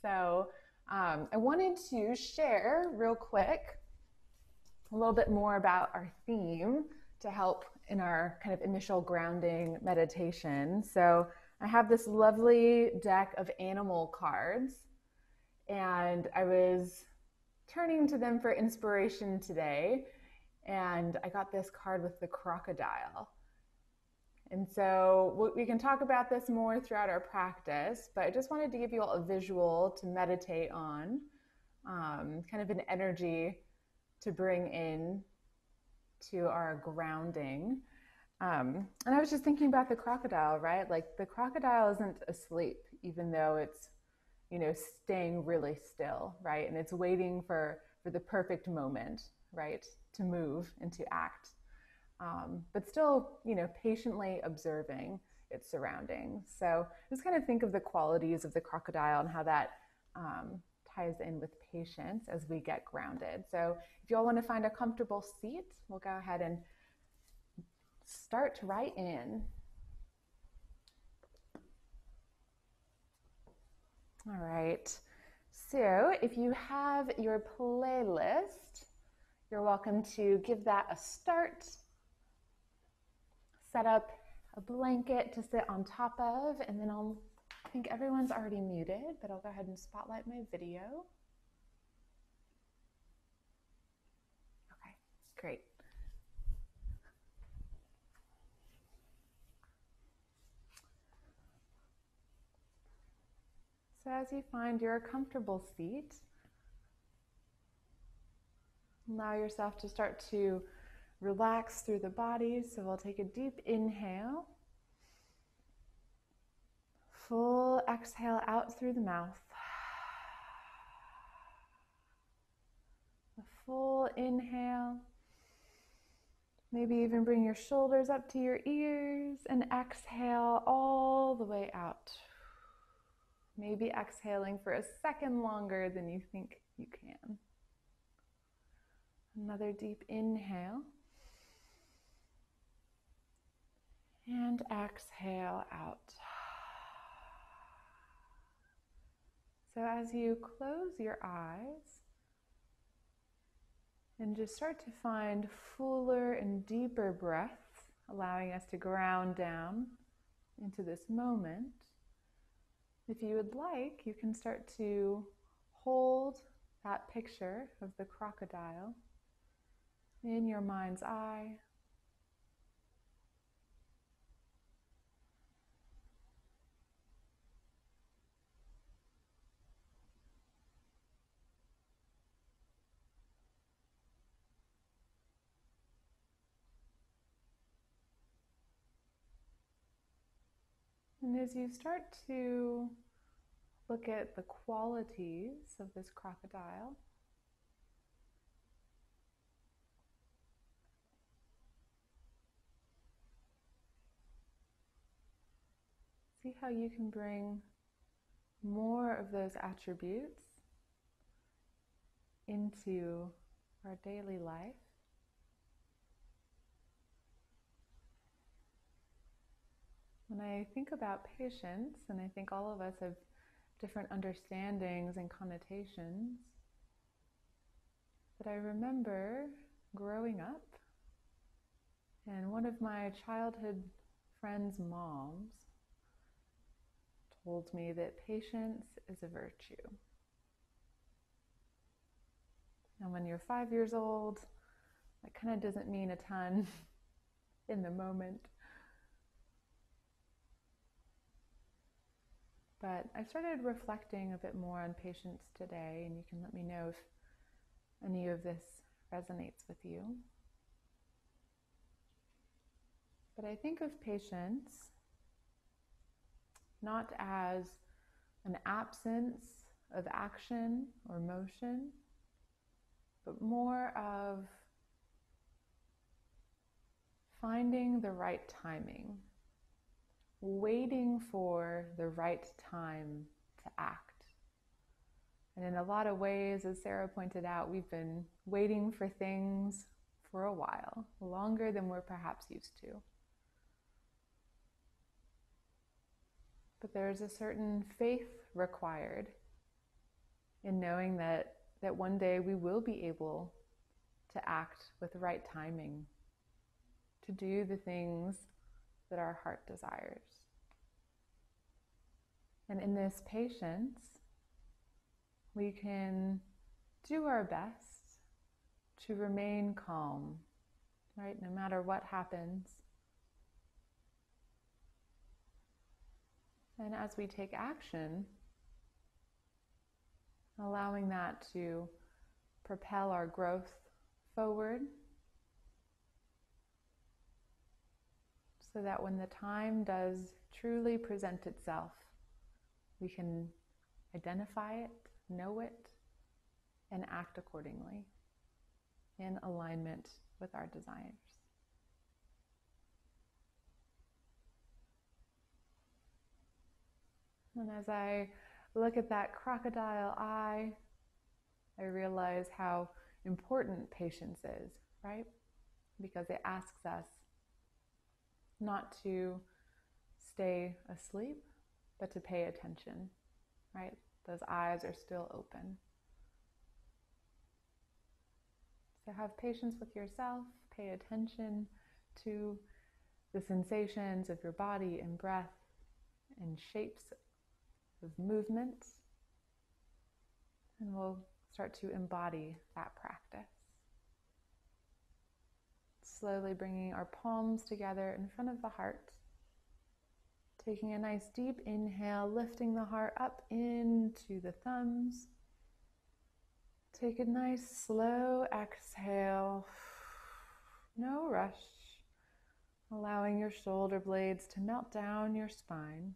So I wanted to share real quick a little bit more about our theme to help in our kind of initial grounding meditation. So I have this lovely deck of animal cards, and I was turning to them for inspiration today, and I got this card with the crocodile. And so we can talk about this more throughout our practice, but I just wanted to give you all a visual to meditate on, kind of an energy to bring in to our grounding. And I was just thinking about the crocodile, right? Like the crocodile isn't asleep, even though it's, staying really still, right? And it's waiting for the perfect moment, right, to move and to act. But still, patiently observing its surroundings. So just kind of think of the qualities of the crocodile and how that ties in with patience as we get grounded. So if you all want to find a comfortable seat, we'll go ahead and start right in. All right. So if you have your playlist, you're welcome to give that a start. Set up a blanket to sit on top of, and then I think everyone's already muted, but I'll go ahead and spotlight my video. Okay, great. So as you find your comfortable seat, allow yourself to start to relax through the body. So we'll take a deep inhale. Full exhale out through the mouth. A full inhale. Maybe even bring your shoulders up to your ears and exhale all the way out. Maybe exhaling for a second longer than you think you can. Another deep inhale. And exhale out. So as you close your eyes and just start to find fuller and deeper breaths, allowing us to ground down into this moment, if you would like, you can start to hold that picture of the crocodile in your mind's eye. And as you start to look at the qualities of this crocodile, see how you can bring more of those attributes into our daily life. When I think about patience, and I think all of us have different understandings and connotations, but I remember growing up, and one of my childhood friends' moms told me that patience is a virtue. And when you're 5 years old, that kind of doesn't mean a ton in the moment. But I started reflecting a bit more on patience today, and you can let me know if any of this resonates with you. But I think of patience not as an absence of action or motion, but more of finding the right timing, waiting for the right time to act. And in a lot of ways, as Sarah pointed out, we've been waiting for things for a while, longer than we're perhaps used to. But there's a certain faith required in knowing that one day we will be able to act with the right timing, to do the things that our heart desires. And in this patience, we can do our best to remain calm, right? No matter what happens. And as we take action, allowing that to propel our growth forward, so that when the time does truly present itself, we can identify it, know it, and act accordingly in alignment with our desires. And as I look at that crocodile eye, I realize how important patience is, right? Because it asks us not to stay asleep, but to pay attention, right? Those eyes are still open. So have patience with yourself, pay attention to the sensations of your body and breath and shapes of movement, and we'll start to embody that practice. Slowly bringing our palms together in front of the heart, taking a nice deep inhale, lifting the heart up into the thumbs. Take a nice slow exhale, no rush, allowing your shoulder blades to melt down your spine.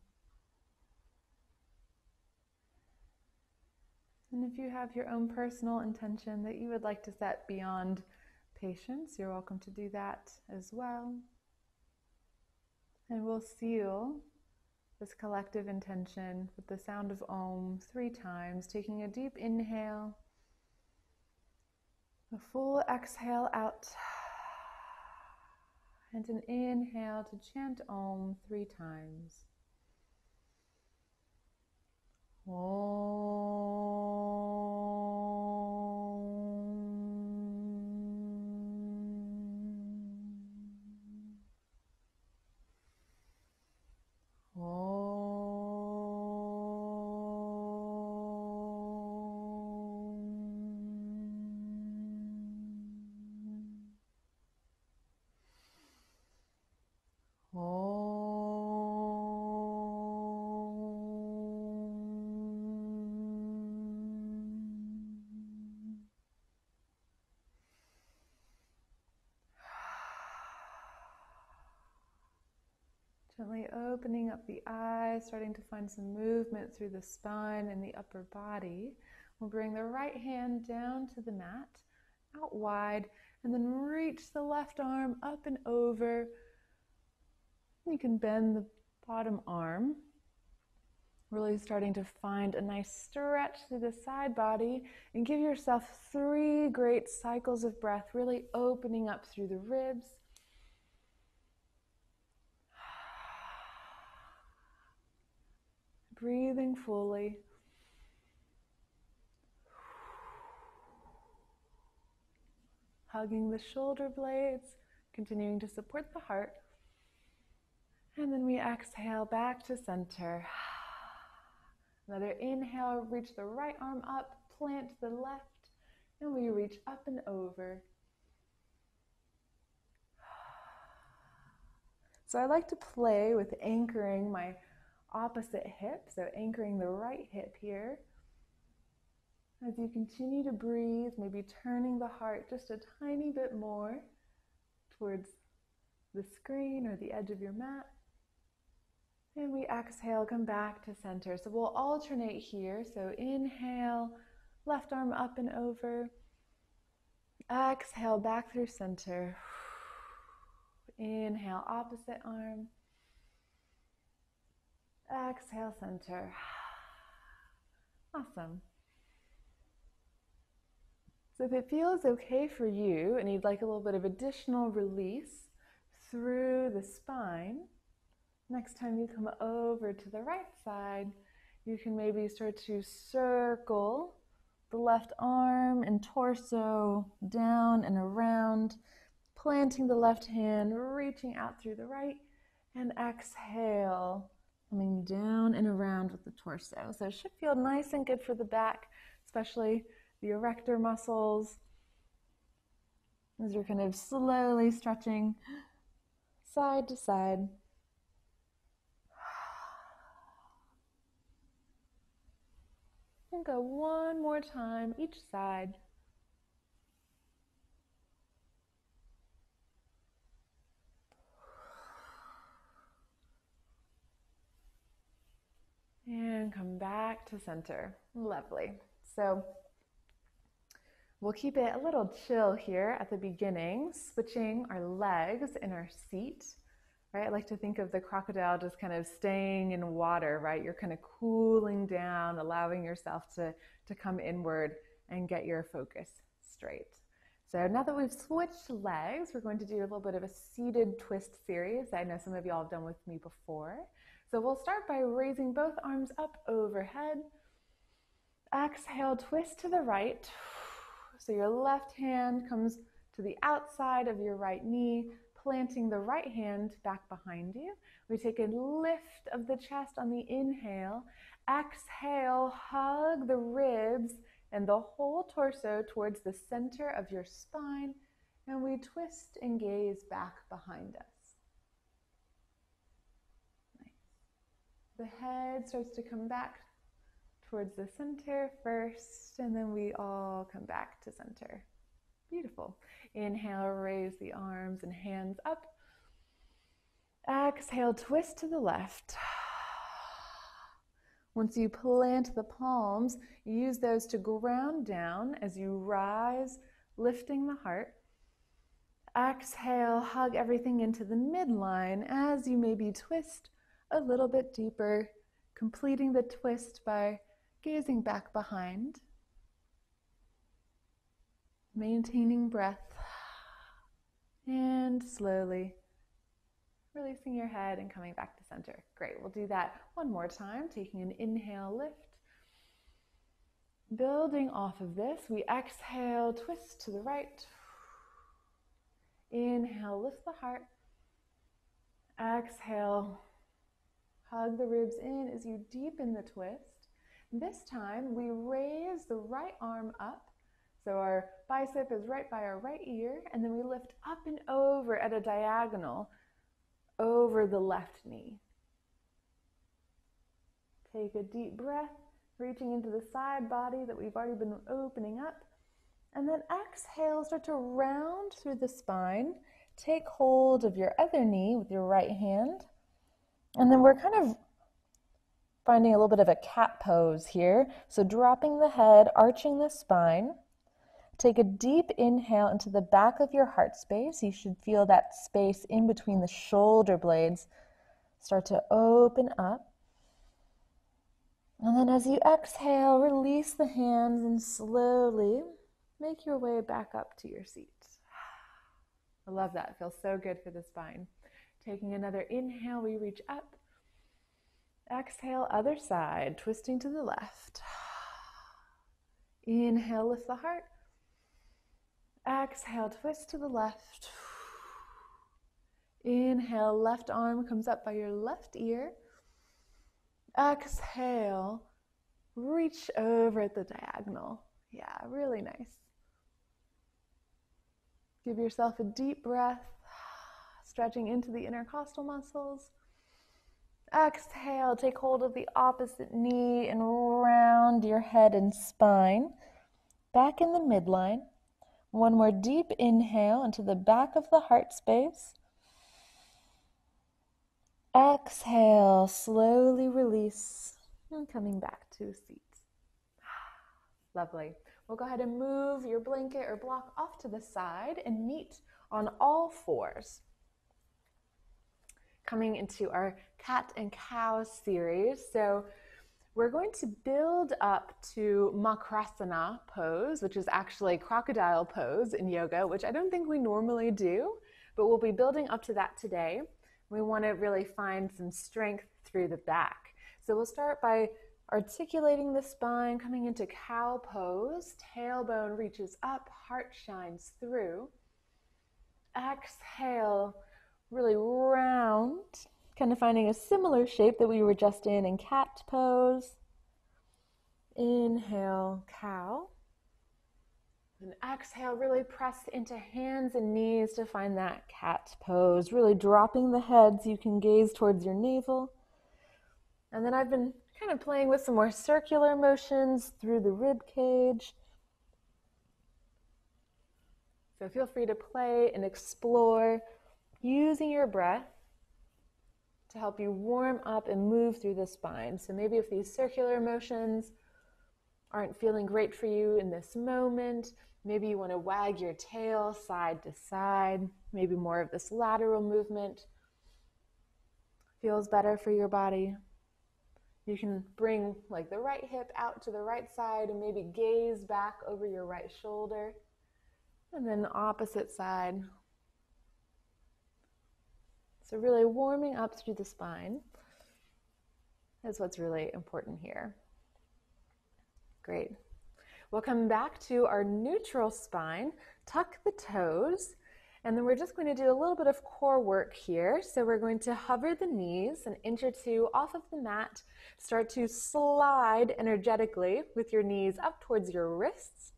And if you have your own personal intention that you would like to set beyond patience, you're welcome to do that as well. And we'll seal this collective intention with the sound of Om 3 times, taking a deep inhale, a full exhale out, and an inhale to chant Om 3 times. Gently opening up the eyes, starting to find some movement through the spine and the upper body. We'll bring the right hand down to the mat, out wide, and then reach the left arm up and over. You can bend the bottom arm, really starting to find a nice stretch through the side body, and give yourself 3 great cycles of breath, really opening up through the ribs. Breathing fully. Hugging the shoulder blades, continuing to support the heart. And then we exhale back to center. Another inhale, reach the right arm up, plant the left, and we reach up and over. So I like to play with anchoring my opposite hip, so anchoring the right hip here. As you continue to breathe, maybe turning the heart just a tiny bit more towards the screen or the edge of your mat. And we exhale, come back to center. So we'll alternate here. So inhale, left arm up and over. Exhale, back through center. Inhale, opposite arm. Exhale, center. Awesome. So if it feels okay for you and you'd like a little bit of additional release through the spine, next time you come over to the right side, you can maybe start to circle the left arm and torso down and around, planting the left hand, reaching out through the right, and exhale, coming down and around with the torso. So it should feel nice and good for the back, especially the erector muscles, as you're kind of slowly stretching side to side. And go one more time, each side. And come back to center. Lovely. So we'll keep it a little chill here at the beginning, switching our legs in our seat, right? I like to think of the crocodile just kind of staying in water, right? You're kind of cooling down, allowing yourself to come inward and get your focus straight. So now that we've switched legs, we're going to do a little bit of a seated twist series that I know some of y'all have done with me before. So we'll start by raising both arms up overhead. Exhale, twist to the right. So your left hand comes to the outside of your right knee, planting the right hand back behind you. We take a lift of the chest on the inhale. Exhale, hug the ribs and the whole torso towards the center of your spine, and we twist and gaze back behind us. The head starts to come back towards the center first, and then we all come back to center. Beautiful. Inhale, raise the arms and hands up. Exhale, twist to the left. Once you plant the palms, use those to ground down as you rise, lifting the heart. Exhale, hug everything into the midline as you maybe twist a little bit deeper, completing the twist by gazing back behind. Maintaining breath and slowly releasing your head and coming back to center. Great, we'll do that one more time, taking an inhale, lift. Building off of this, we exhale, twist to the right. Inhale, lift the heart. Exhale, hug the ribs in as you deepen the twist. This time, we raise the right arm up. So our bicep is right by our right ear, and then we lift up and over at a diagonal over the left knee. Take a deep breath, reaching into the side body that we've already been opening up. And then exhale, start to round through the spine. Take hold of your other knee with your right hand. And then we're kind of finding a little bit of a cat pose here. So dropping the head, arching the spine. Take a deep inhale into the back of your heart space. You should feel that space in between the shoulder blades start to open up. And then as you exhale, release the hands and slowly make your way back up to your seat. I love that. It feels so good for the spine. Taking another inhale, we reach up. Exhale, other side, twisting to the left. Inhale, lift the heart. Exhale, twist to the left. Inhale, left arm comes up by your left ear. Exhale, reach over at the diagonal. Yeah, really nice. Give yourself a deep breath, stretching into the intercostal muscles. Exhale, take hold of the opposite knee and round your head and spine. Back in the midline. One more deep inhale into the back of the heart space. Exhale, slowly release, and coming back to a seat. Lovely. We'll go ahead and move your blanket or block off to the side and meet on all fours. Coming into our cat and cow series. So we're going to build up to Malasana pose, which is actually crocodile pose in yoga, which I don't think we normally do, but we'll be building up to that today. We want to really find some strength through the back. So we'll start by articulating the spine, coming into cow pose. Tailbone reaches up, heart shines through. Exhale, really round, kind of finding a similar shape that we were just in cat pose. Inhale, cow. And exhale, really press into hands and knees to find that cat pose. Really dropping the head so you can gaze towards your navel. And then I've been kind of playing with some more circular motions through the rib cage. So feel free to play and explore using your breath to help you warm up and move through the spine. So maybe if these circular motions aren't feeling great for you in this moment, maybe you want to wag your tail side to side. Maybe more of this lateral movement feels better for your body. You can bring like the right hip out to the right side and maybe gaze back over your right shoulder. And then opposite side. So really warming up through the spine is what's really important here. Great. We'll come back to our neutral spine, tuck the toes, and then we're just going to do a little bit of core work here. So we're going to hover the knees an inch or two off of the mat, start to slide energetically with your knees up towards your wrists,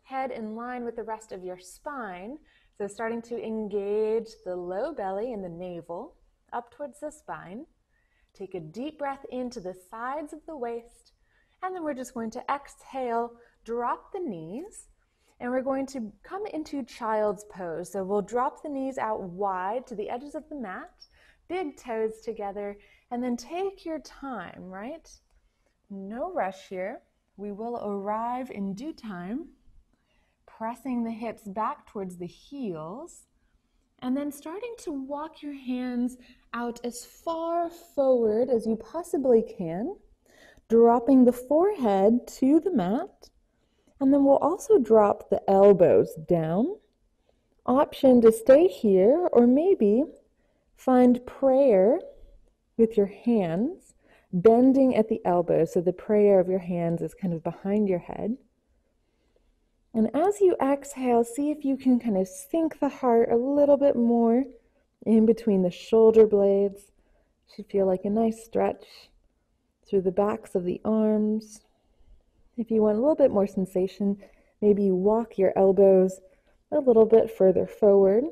head in line with the rest of your spine. So starting to engage the low belly and the navel up towards the spine. Take a deep breath into the sides of the waist. And then we're just going to exhale, drop the knees, and we're going to come into child's pose. So we'll drop the knees out wide to the edges of the mat, big toes together, and then take your time, right? No rush here. We will arrive in due time, pressing the hips back towards the heels, and then starting to walk your hands out as far forward as you possibly can, dropping the forehead to the mat, and then we'll also drop the elbows down. Option to stay here, or maybe find prayer with your hands, bending at the elbows, so the prayer of your hands is kind of behind your head. And as you exhale, see if you can kind of sink the heart a little bit more in between the shoulder blades. Should feel like a nice stretch through the backs of the arms. If you want a little bit more sensation, maybe you walk your elbows a little bit further forward.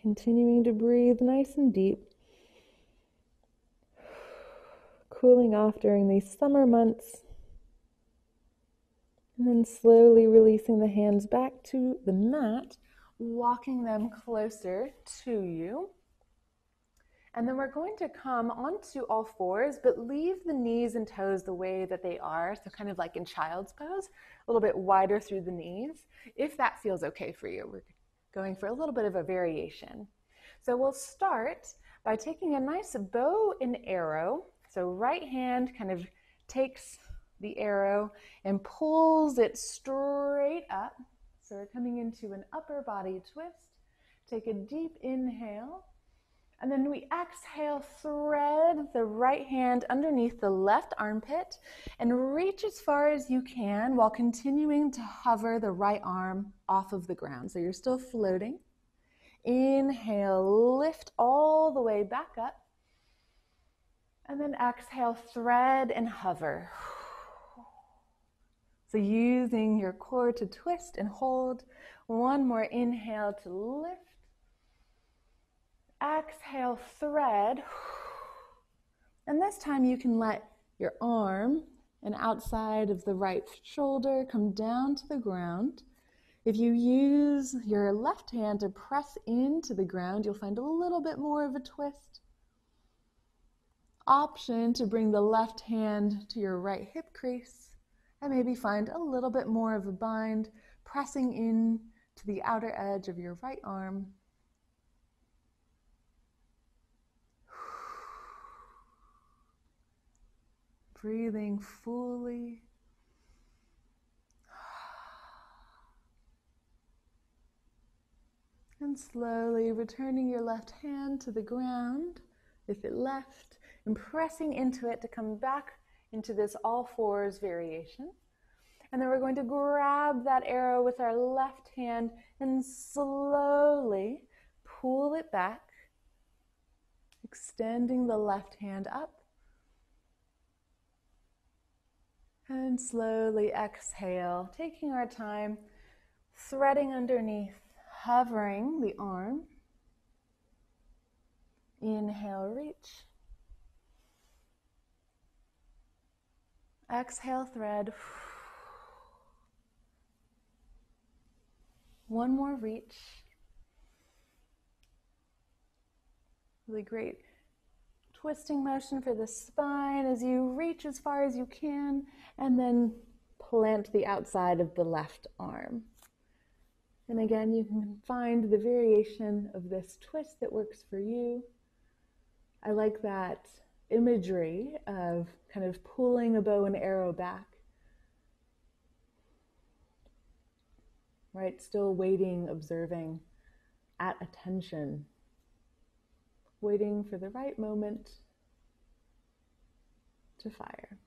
Continuing to breathe nice and deep. Cooling off during these summer months. And then slowly releasing the hands back to the mat, walking them closer to you. And then we're going to come onto all fours, but leave the knees and toes the way that they are, so kind of like in child's pose, a little bit wider through the knees, if that feels okay for you. We're going for a little bit of a variation. So we'll start by taking a nice bow and arrow. So right hand kind of takes the arrow and pulls it straight up. So we're coming into an upper body twist. Take a deep inhale. And then we exhale, thread the right hand underneath the left armpit and reach as far as you can while continuing to hover the right arm off of the ground. So you're still floating. Inhale, lift all the way back up. And then exhale, thread and hover. So using your core to twist and hold. One more inhale to lift. Exhale, thread. And this time you can let your arm and outside of the right shoulder come down to the ground. If you use your left hand to press into the ground, you'll find a little bit more of a twist. Option to bring the left hand to your right hip crease and maybe find a little bit more of a bind, pressing in to the outer edge of your right arm. Breathing fully. And And slowly returning your left hand to the ground, if it left, and pressing into it to come back into this all fours variation. And then we're going to grab that arrow with our left hand and slowly pull it back, extending the left hand up. And slowly exhale, taking our time, threading underneath, hovering the arm. Inhale, reach. Exhale, thread. One more reach. Really great twisting motion for the spine as you reach as far as you can, and then plant the outside of the left arm. And again, you can find the variation of this twist that works for you. I like that imagery of kind of pulling a bow and arrow back. Right? Still waiting, observing, at attention. Waiting for the right moment to fire.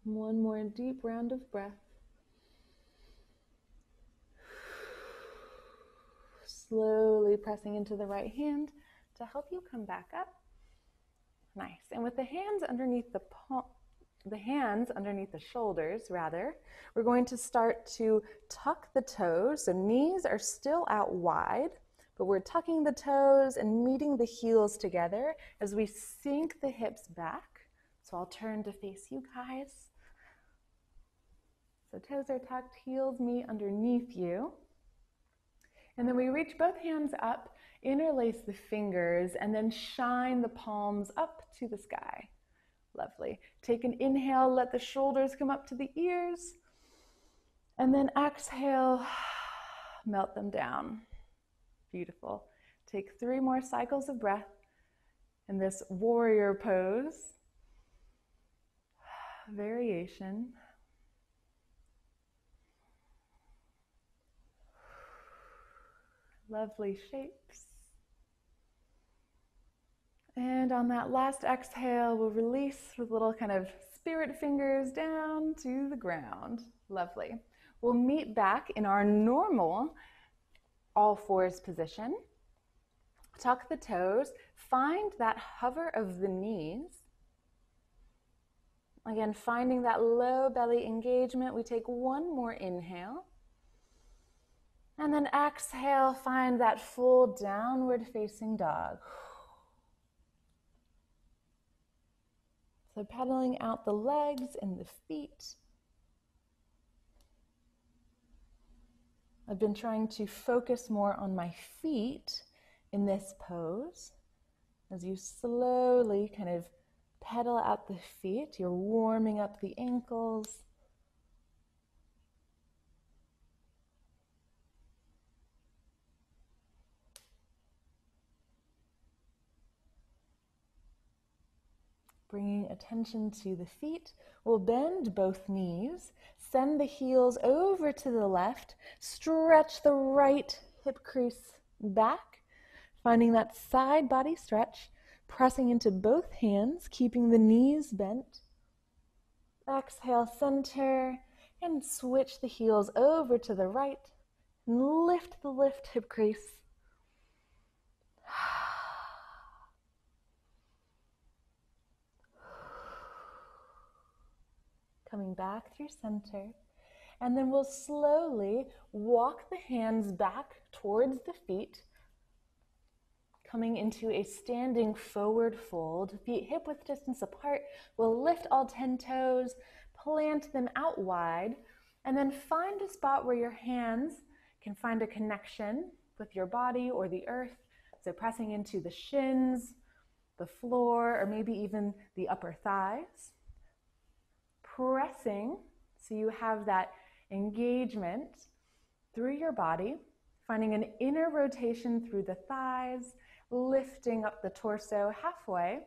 One more deep round of breath. Slowly pressing into the right hand to help you come back up. Nice. And with the hands underneath the shoulders, we're going to start to tuck the toes. So knees are still out wide, but we're tucking the toes and meeting the heels together as we sink the hips back. So I'll turn to face you guys. So toes are tucked, heels meet underneath you. And then we reach both hands up, interlace the fingers, and then shine the palms up to the sky. Lovely. Take an inhale, let the shoulders come up to the ears, and then exhale, melt them down. Beautiful. Take 3 more cycles of breath in this warrior pose. Variation. Lovely shapes. And on that last exhale, we'll release with little kind of spirit fingers down to the ground. Lovely. We'll meet back in our normal all fours position. Tuck the toes. Find that hover of the knees. Again, finding that low belly engagement. We take one more inhale. And then exhale, find that full downward facing dog. So pedaling out the legs and the feet. I've been trying to focus more on my feet in this pose. As you slowly kind of pedal out the feet, you're warming up the ankles. Bringing attention to the feet, we'll bend both knees, send the heels over to the left, stretch the right hip crease back, finding that side body stretch, pressing into both hands, keeping the knees bent. Exhale, center, and switch the heels over to the right, and lift the left hip crease. Coming back through center, and then we'll slowly walk the hands back towards the feet, coming into a standing forward fold, feet hip width distance apart. We'll lift all 10 toes, plant them out wide, and then find a spot where your hands can find a connection with your body or the earth. So pressing into the shins, the floor, or maybe even the upper thighs. Pressing, so you have that engagement through your body, finding an inner rotation through the thighs, lifting up the torso halfway,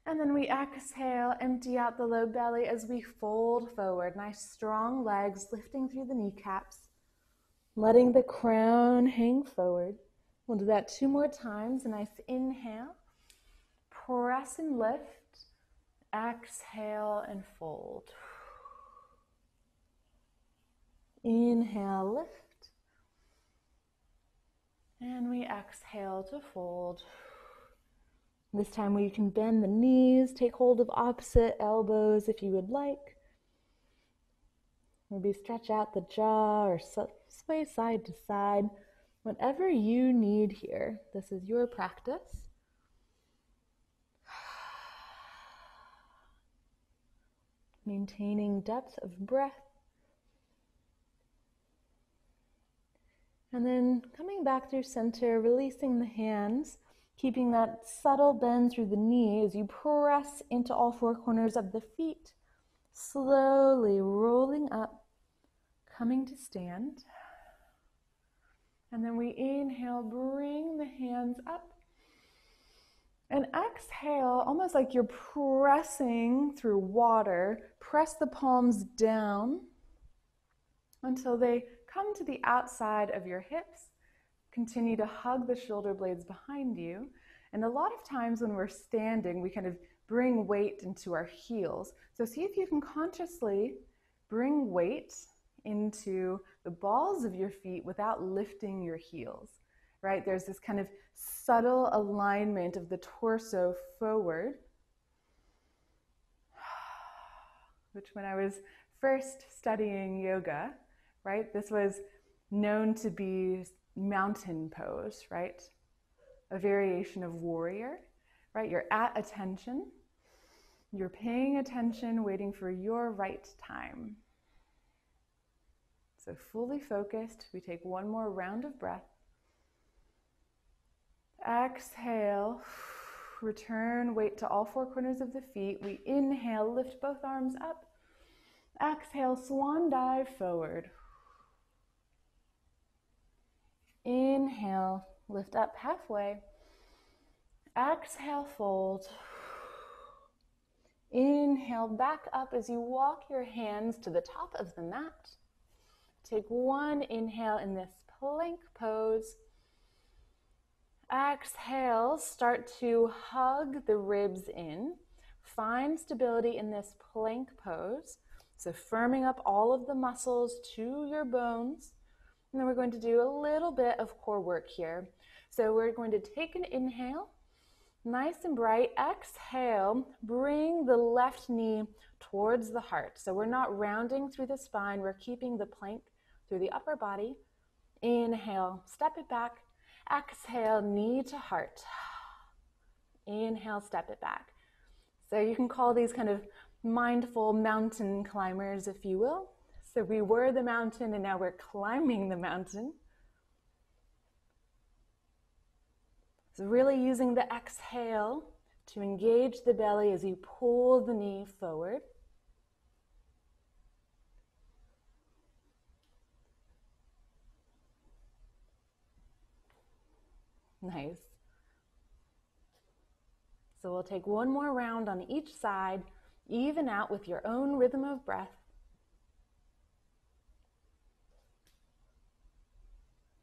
And then we exhale, empty out the low belly as we fold forward. Nice strong legs lifting through the kneecaps, letting the crown hang forward. We'll do that 2 more times. A nice inhale, press and lift, exhale and fold. Inhale, lift, and we exhale to fold. This time we can bend the knees, take hold of opposite elbows if you would like. Maybe stretch out the jaw or sway side to side. Whatever you need here. This is your practice. Maintaining depth of breath. And then coming back through center, releasing the hands. Keeping that subtle bend through the knee as you press into all 4 corners of the feet, slowly rolling up, coming to stand. And then we inhale, bring the hands up. And exhale, almost like you're pressing through water, press the palms down until they come to the outside of your hips. Continue to hug the shoulder blades behind you. And a lot of times when we're standing, we kind of bring weight into our heels. So see if you can consciously bring weight into the balls of your feet without lifting your heels, right? There's this kind of subtle alignment of the torso forward, which when I was first studying yoga, right, this was known to be mountain pose, right? A variation of warrior, right? You're at attention. You're paying attention, waiting for your right time. So fully focused, we take 1 more round of breath. Exhale, return weight to all 4 corners of the feet. We inhale, lift both arms up. Exhale, swan dive forward. Inhale, lift up halfway. Exhale, fold. Inhale, back up as you walk your hands to the top of the mat. Take 1 inhale in this plank pose. Exhale, start to hug the ribs in. Find stability in this plank pose. So firming up all of the muscles to your bones. And then we're going to do a little bit of core work here. So we're going to take an inhale, nice and bright. Exhale, bring the left knee towards the heart. So we're not rounding through the spine, we're keeping the plank through the upper body. Inhale, step it back. Exhale, knee to heart. Inhale, step it back. So you can call these kind of mindful mountain climbers, if you will. So we were the mountain and now we're climbing the mountain. So really using the exhale to engage the belly as you pull the knee forward. Nice. So we'll take 1 more round on each side, even out with your own rhythm of breath.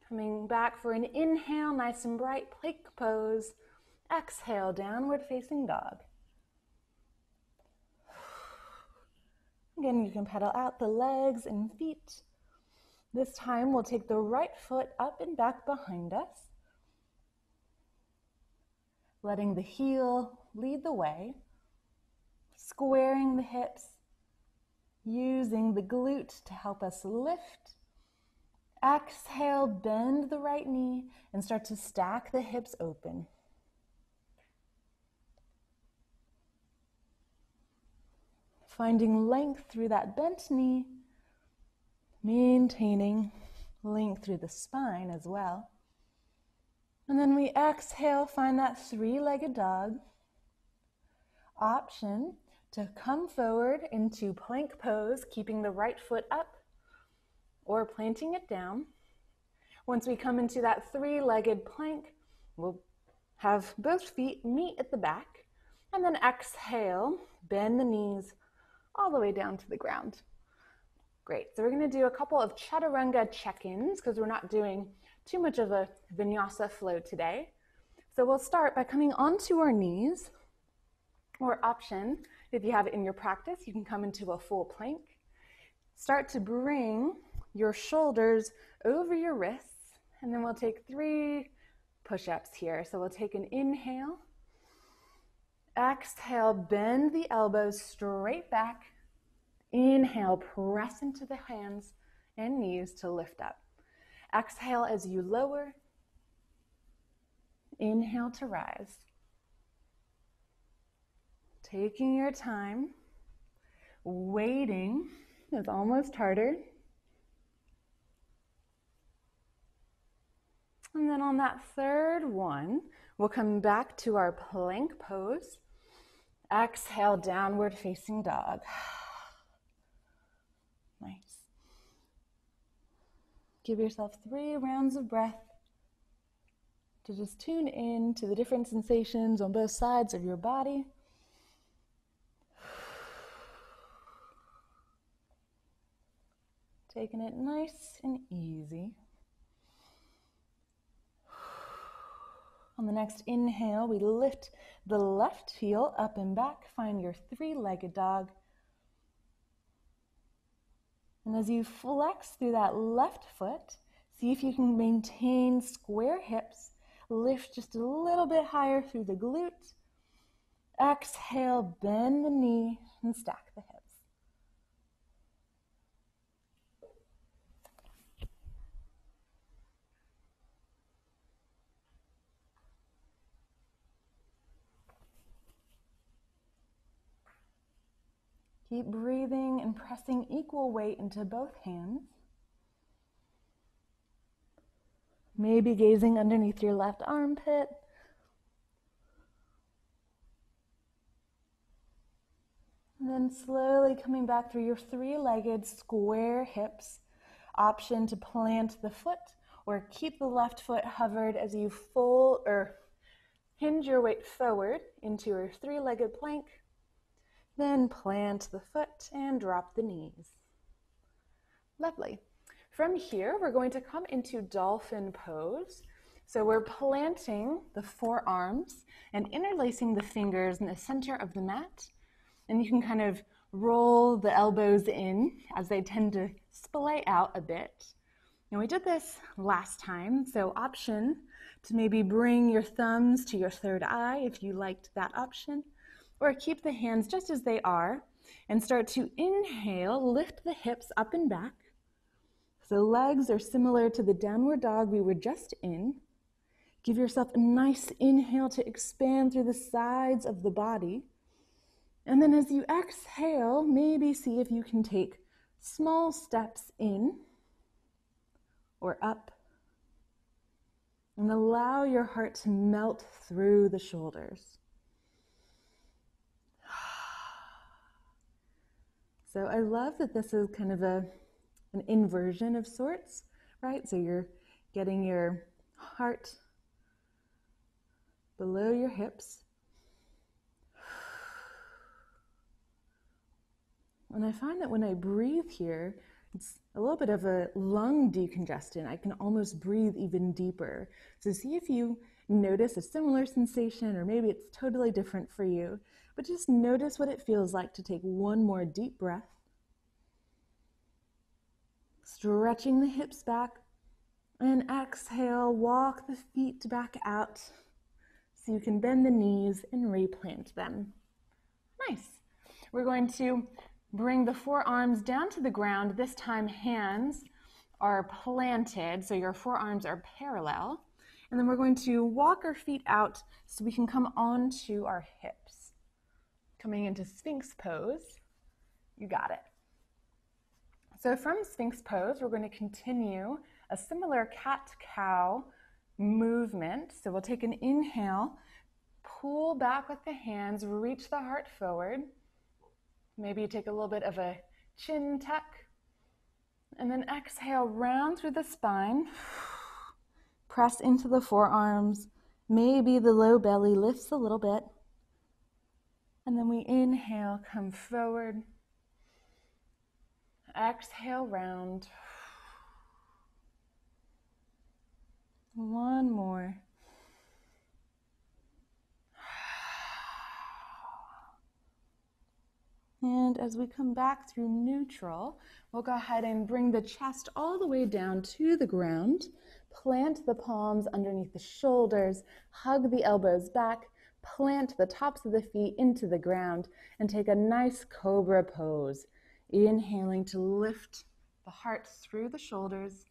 Coming back for an inhale, nice and bright, plank pose. Exhale, downward facing dog. Again, you can pedal out the legs and feet. This time we'll take the right foot up and back behind us, letting the heel lead the way, squaring the hips, using the glute to help us lift. Exhale, bend the right knee and start to stack the hips open. Finding length through that bent knee, maintaining length through the spine as well. And then we exhale, find that 3-legged dog. Option to come forward into plank pose, keeping the right foot up or planting it down. Once we come into that 3-legged plank, we'll have both feet meet at the back. And then exhale, bend the knees all the way down to the ground. Great, so we're gonna do a couple of chaturanga check-ins because we're not doing too much of a vinyasa flow today. So we'll start by coming onto our knees, or option, if you have it in your practice, you can come into a full plank. Start to bring your shoulders over your wrists, and then we'll take 3 push-ups here. So we'll take an inhale, exhale, bend the elbows straight back. Inhale, press into the hands and knees to lift up. Exhale as you lower. Inhale to rise. Taking your time, waiting is almost harder. And then on that third one, we'll come back to our plank pose. Exhale, downward facing dog. Nice. Give yourself 3 rounds of breath to just tune in to the different sensations on both sides of your body. Taking it nice and easy. On the next inhale, we lift the left heel up and back. Find your 3-legged dog. And as you flex through that left foot, see if you can maintain square hips. Lift just a little bit higher through the glute. Exhale, bend the knee and stack the hips. Keep breathing and pressing equal weight into both hands. Maybe gazing underneath your left armpit. And then slowly coming back through your 3-legged square hips. Option to plant the foot or keep the left foot hovered as you fold or hinge your weight forward into your 3-legged plank. Then plant the foot and drop the knees. Lovely. From here, we're going to come into Dolphin Pose. So we're planting the forearms and interlacing the fingers in the center of the mat. And you can kind of roll the elbows in as they tend to splay out a bit. And we did this last time, so option to maybe bring your thumbs to your third eye if you liked that option. Or keep the hands just as they are and start to inhale, lift the hips up and back. So legs are similar to the downward dog we were just in. Give yourself a nice inhale to expand through the sides of the body. And then as you exhale, maybe see if you can take small steps in or up. And allow your heart to melt through the shoulders. So I love that this is kind of an inversion of sorts, right? So you're getting your heart below your hips. And I find that when I breathe here, it's a little bit of a lung decongestion. I can almost breathe even deeper. So see if you notice a similar sensation, or maybe it's totally different for you. But just notice what it feels like to take one more deep breath. Stretching the hips back. And exhale, walk the feet back out so you can bend the knees and replant them. Nice. We're going to bring the forearms down to the ground. This time hands are planted, so your forearms are parallel. And then we're going to walk our feet out so we can come onto our hips. Coming into Sphinx Pose. You got it. So from Sphinx Pose, we're going to continue a similar cat-cow movement. So we'll take an inhale, pull back with the hands, reach the heart forward. Maybe you take a little bit of a chin tuck. And then exhale, round through the spine. Press into the forearms. Maybe the low belly lifts a little bit. And then we inhale, come forward. Exhale, round. One more. And as we come back through neutral, we'll go ahead and bring the chest all the way down to the ground. Plant the palms underneath the shoulders, hug the elbows back, plant the tops of the feet into the ground, and take a nice cobra pose. Inhaling to lift the heart through the shoulders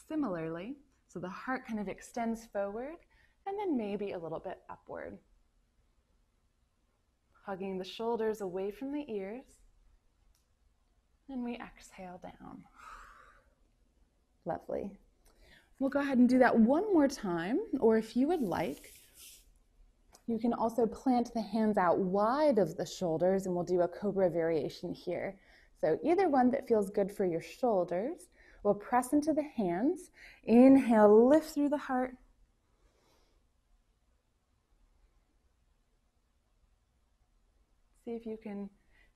similarly, so the heart kind of extends forward and then maybe a little bit upward. Hugging the shoulders away from the ears, and we exhale down. Lovely. We'll go ahead and do that one more time, or if you would like, you can also plant the hands out wide of the shoulders, and we'll do a cobra variation here. So either one that feels good for your shoulders. We'll press into the hands. Inhale, lift through the heart. See if you can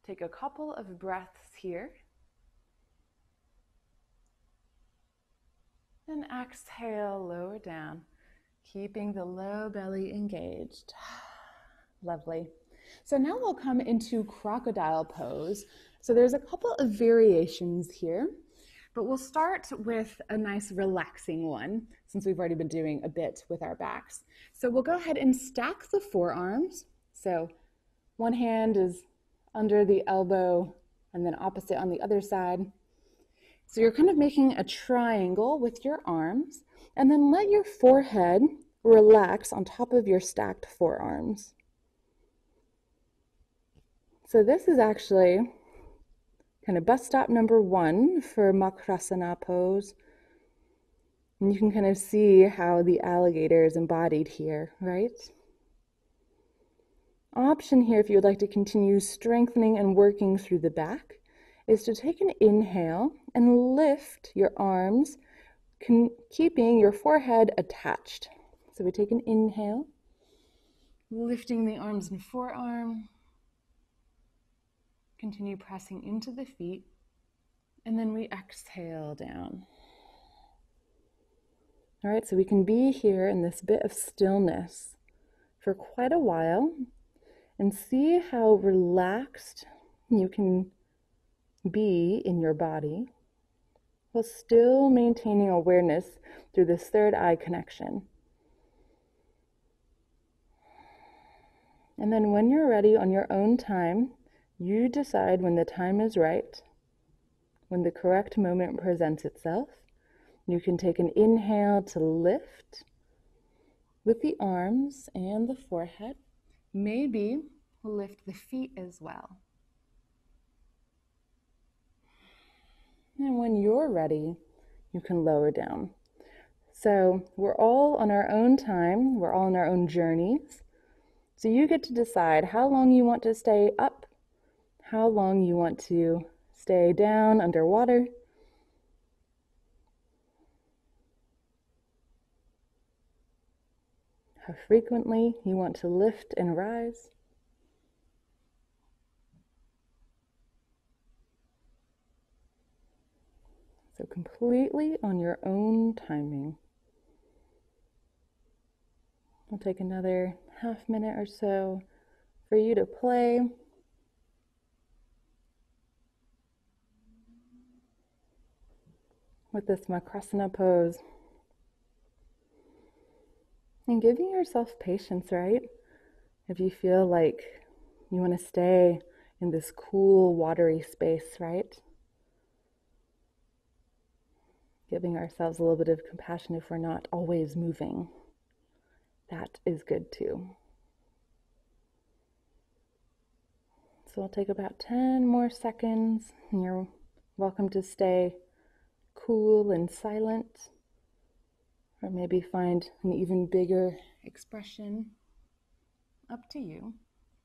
take a couple of breaths here. And exhale, lower down, keeping the low belly engaged. Lovely. So now we'll come into Crocodile Pose. So there's a couple of variations here, but we'll start with a nice relaxing one since we've already been doing a bit with our backs. So we'll go ahead and stack the forearms. So one hand is under the elbow and then opposite on the other side. So you're kind of making a triangle with your arms, and then let your forehead relax on top of your stacked forearms. So this is actually kind of bus stop number 1 for Malasana pose. And you can kind of see how the alligator is embodied here, right? Option here, if you would like to continue strengthening and working through the back, is to take an inhale and lift your arms, keeping your forehead attached. So we take an inhale, lifting the arms and forearm, continue pressing into the feet, and then we exhale down. All right, so we can be here in this bit of stillness for quite a while and see how relaxed you can be in your body while still maintaining awareness through this third eye connection. And then when you're ready on your own time, you decide when the time is right, when the correct moment presents itself. You can take an inhale to lift with the arms and the forehead. Maybe lift the feet as well. And when you're ready, you can lower down. So we're all on our own time. We're all on our own journeys. So you get to decide how long you want to stay up, how long you want to stay down underwater. How frequently you want to lift and rise. So completely on your own timing. We'll take another half minute or so for you to play. With this Malasana pose. And giving yourself patience, right? If you feel like you want to stay in this cool, watery space, right? Giving ourselves a little bit of compassion if we're not always moving. That is good too. So I'll take about 10 more seconds, and you're welcome to stay cool and silent, or maybe find an even bigger expression. Up to you.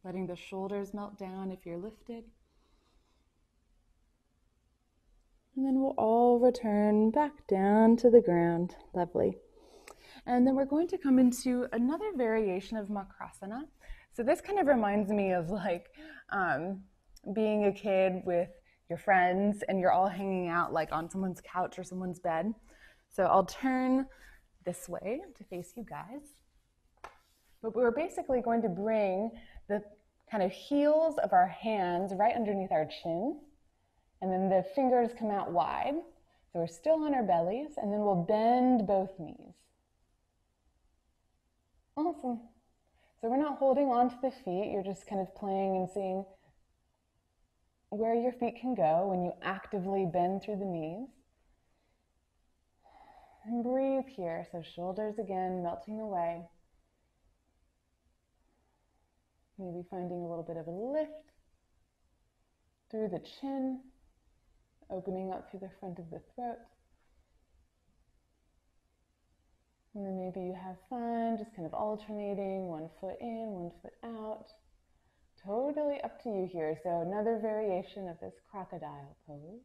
Letting the shoulders melt down if you're lifted. And then we'll all return back down to the ground. Lovely. And then we're going to come into another variation of Malasana. So this kind of reminds me of like being a kid with your friends and you're all hanging out like on someone's couch or someone's bed. So I'll turn this way to face you guys. But we're basically going to bring the kind of heels of our hands right underneath our chin, and then the fingers come out wide. So we're still on our bellies, and then we'll bend both knees. Awesome. So we're not holding on to the feet, you're just kind of playing and seeing where your feet can go when you actively bend through the knees. And breathe here, so shoulders again melting away. Maybe finding a little bit of a lift through the chin, opening up through the front of the throat. And then maybe you have fun, just kind of alternating, one foot in, one foot out. Totally up to you here. So another variation of this crocodile pose.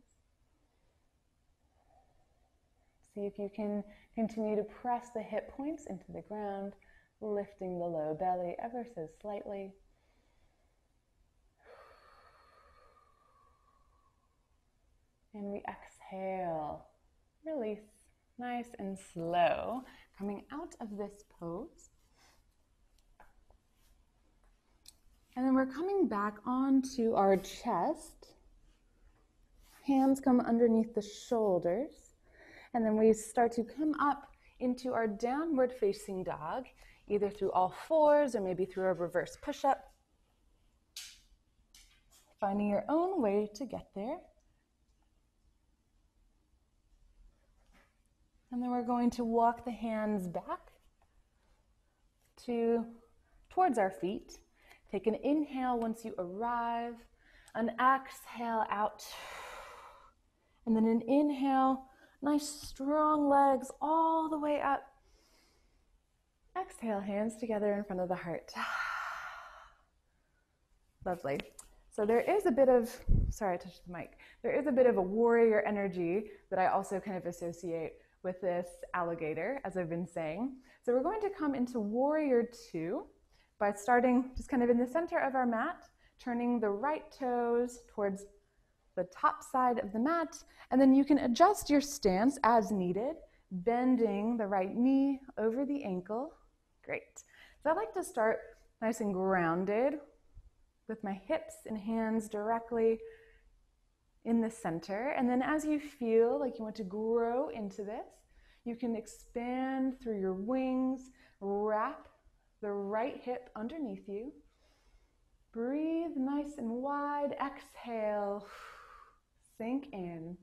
See if you can continue to press the hip points into the ground, lifting the low belly ever so slightly. And we exhale, release, nice and slow, coming out of this pose. And then we're coming back onto our chest. Hands come underneath the shoulders. And then we start to come up into our downward facing dog, either through all fours or maybe through a reverse push-up. Finding your own way to get there. And then we're going to walk the hands back towards our feet. Take an inhale once you arrive, an exhale out, and then an inhale, nice strong legs all the way up. Exhale, hands together in front of the heart. Lovely. So there is a bit of, sorry I touched the mic, there is a bit of a warrior energy that I also kind of associate with this alligator, as I've been saying. So we're going to come into warrior 2 by starting just kind of in the center of our mat, turning the right toes towards the top side of the mat, and then you can adjust your stance as needed, bending the right knee over the ankle. Great. So I like to start nice and grounded with my hips and hands directly in the center. And then as you feel like you want to grow into this, you can expand through your wings, wrap the right hip underneath you. Breathe nice and wide, exhale, sink in.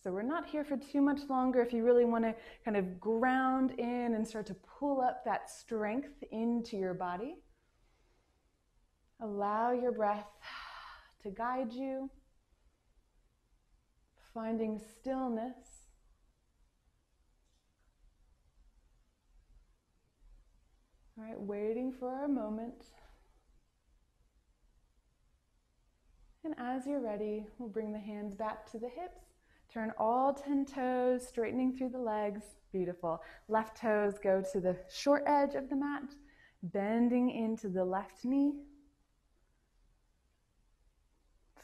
So we're not here for too much longer. If you really want to kind of ground in and start to pull up that strength into your body, allow your breath to guide you. Finding stillness. All right, waiting for our moment. And as you're ready, we'll bring the hands back to the hips. Turn all 10 toes, straightening through the legs. Beautiful. Left toes go to the short edge of the mat, bending into the left knee.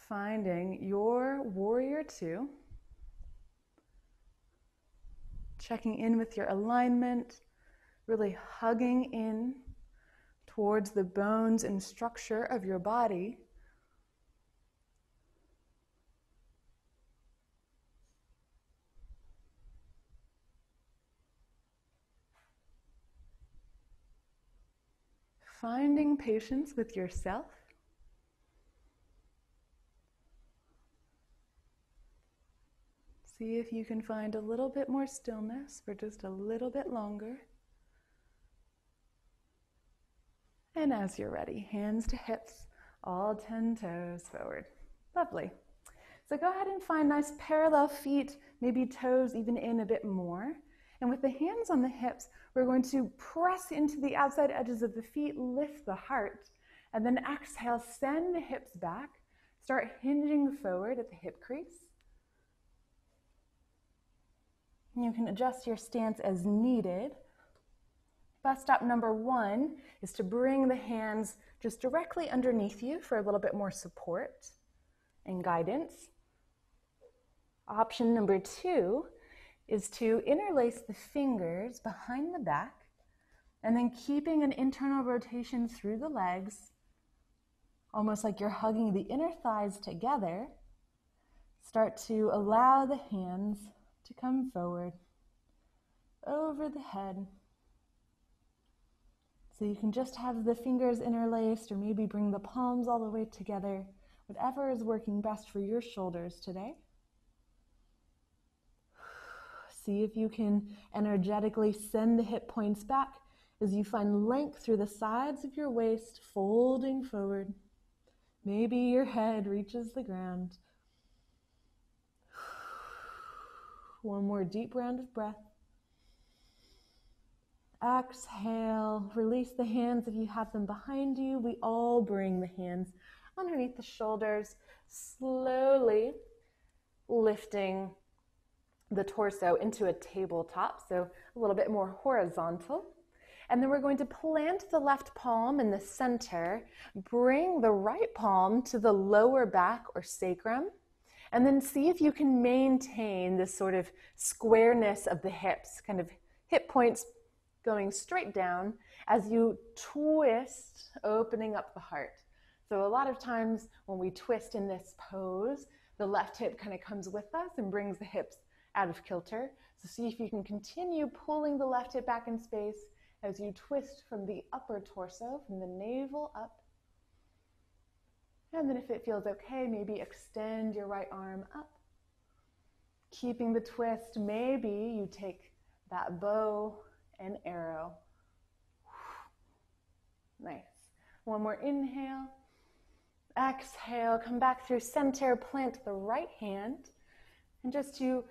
Finding your warrior 2. Checking in with your alignment, really hugging in towards the bones and structure of your body. Finding patience with yourself. See if you can find a little bit more stillness for just a little bit longer. And as you're ready, hands to hips, all 10 toes forward. Lovely. So go ahead and find nice parallel feet, maybe toes even in a bit more. And with the hands on the hips, we're going to press into the outside edges of the feet, lift the heart, and then exhale, send the hips back. Start hinging forward at the hip crease. You can adjust your stance as needed bus stop number 1 is to bring the hands just directly underneath you for a little bit more support and guidance. Option number 2 is to interlace the fingers behind the back and then keeping an internal rotation through the legs, almost like you're hugging the inner thighs together. Start to allow the hands to come forward over the head. So you can just have the fingers interlaced or maybe bring the palms all the way together, whatever is working best for your shoulders today. See if you can energetically send the hip points back as you find length through the sides of your waist, folding forward. Maybe your head reaches the ground. One more deep round of breath. Exhale, release the hands if you have them behind you. We all bring the hands underneath the shoulders, slowly lifting the torso into a tabletop, so a little bit more horizontal. And then we're going to plant the left palm in the center, bring the right palm to the lower back or sacrum, and then see if you can maintain this sort of squareness of the hips, kind of hip points going straight down as you twist, opening up the heart. So a lot of times when we twist in this pose, the left hip kind of comes with us and brings the hips out of kilter. So see if you can continue pulling the left hip back in space as you twist from the upper torso, from the navel up. And then if it feels okay, maybe extend your right arm up. Keeping the twist, maybe you take that bow and arrow. Nice. One more inhale. Exhale, come back through center, plant the right hand. And just to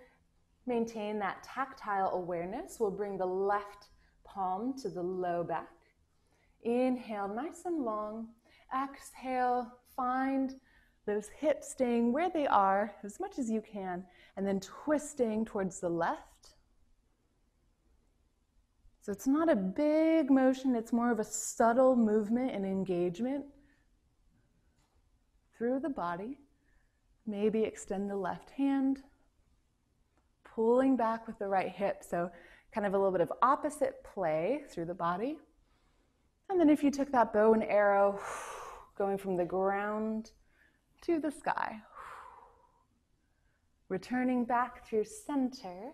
maintain that tactile awareness, we'll bring the left palm to the low back. Inhale, nice and long. Exhale, find those hips staying where they are as much as you can, and then twisting towards the left. So it's not a big motion, it's more of a subtle movement and engagement through the body. Maybe extend the left hand, pulling back with the right hip, so kind of a little bit of opposite play through the body. And then if you took that bow and arrow, going from the ground to the sky, returning back through center,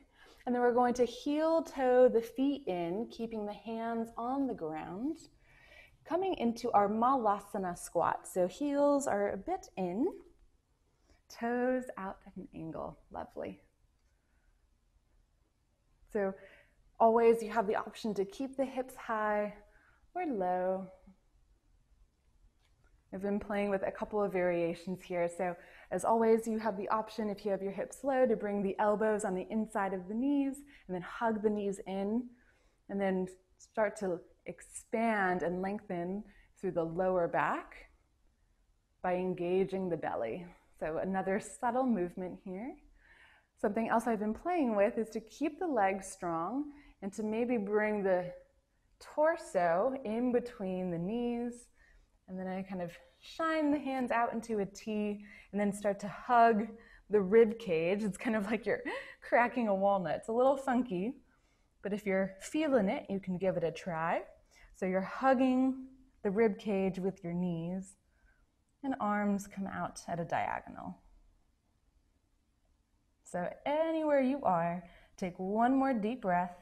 and then we're going to heel toe the feet in, keeping the hands on the ground, coming into our Malasana Squat. So heels are a bit in, toes out at an angle. Lovely. So always you have the option to keep the hips high or low. I've been playing with a couple of variations here. So as always, you have the option, if you have your hips low, to bring the elbows on the inside of the knees and then hug the knees in, and then start to expand and lengthen through the lower back by engaging the belly. So another subtle movement here. Something else I've been playing with is to keep the legs strong and to maybe bring the torso in between the knees, and then I kind of shine the hands out into a T and then start to hug the rib cage. It's kind of like you're cracking a walnut. It's a little funky, but if you're feeling it, you can give it a try. So you're hugging the rib cage with your knees, and arms come out at a diagonal. So anywhere you are, take one more deep breath.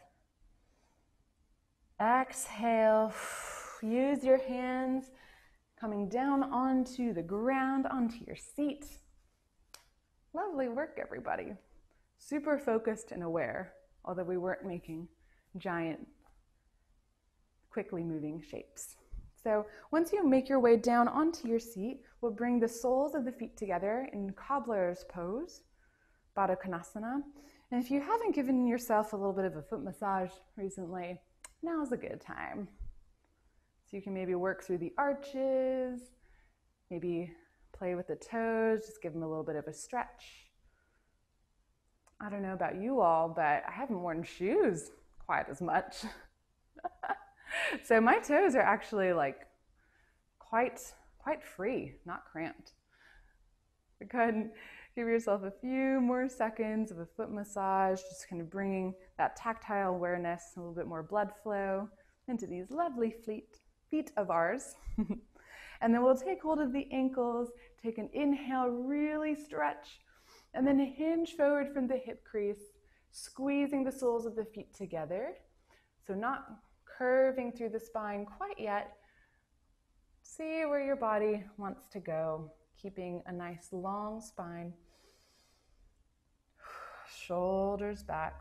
Exhale, use your hands coming down onto the ground, onto your seat. Lovely work, everybody. Super focused and aware, although we weren't making giant, quickly moving shapes. So once you make your way down onto your seat, we'll bring the soles of the feet together in cobbler's pose, Badokanasana. And if you haven't given yourself a little bit of a foot massage recently, now's a good time. So you can maybe work through the arches, maybe play with the toes, just give them a little bit of a stretch. I don't know about you all, but I haven't worn shoes quite as much. So my toes are actually like quite free, not cramped. Go ahead and give yourself a few more seconds of a foot massage, just kind of bringing that tactile awareness, a little bit more blood flow into these lovely feet of ours. And then we'll take hold of the ankles, take an inhale, really stretch, and then hinge forward from the hip crease, squeezing the soles of the feet together. So not curving through the spine quite yet. See where your body wants to go, keeping a nice long spine. Shoulders back.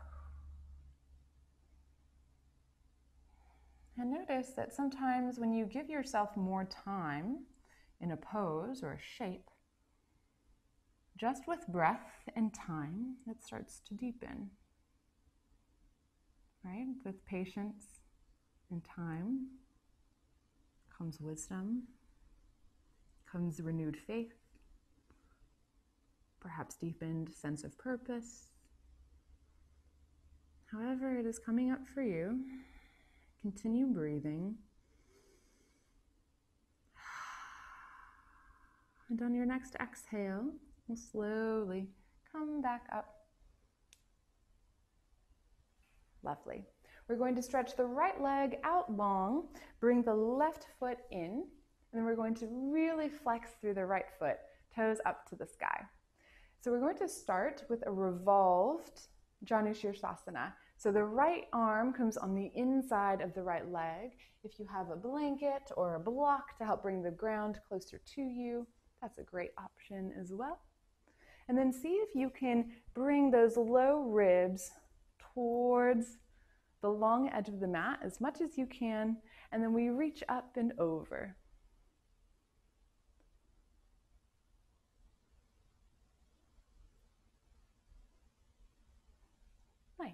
And notice that sometimes when you give yourself more time in a pose or a shape, just with breath and time, it starts to deepen. Right? With patience and time comes wisdom, comes renewed faith, perhaps deepened sense of purpose. However it is coming up for you, continue breathing. And on your next exhale, we'll slowly come back up. Lovely. We're going to stretch the right leg out long, bring the left foot in, and then we're going to really flex through the right foot, toes up to the sky. So we're going to start with a revolved janushirasana. So the right arm comes on the inside of the right leg. If you have a blanket or a block to help bring the ground closer to you, that's a great option as well. And then see if you can bring those low ribs towards the long edge of the mat as much as you can, and then we reach up and over. Nice.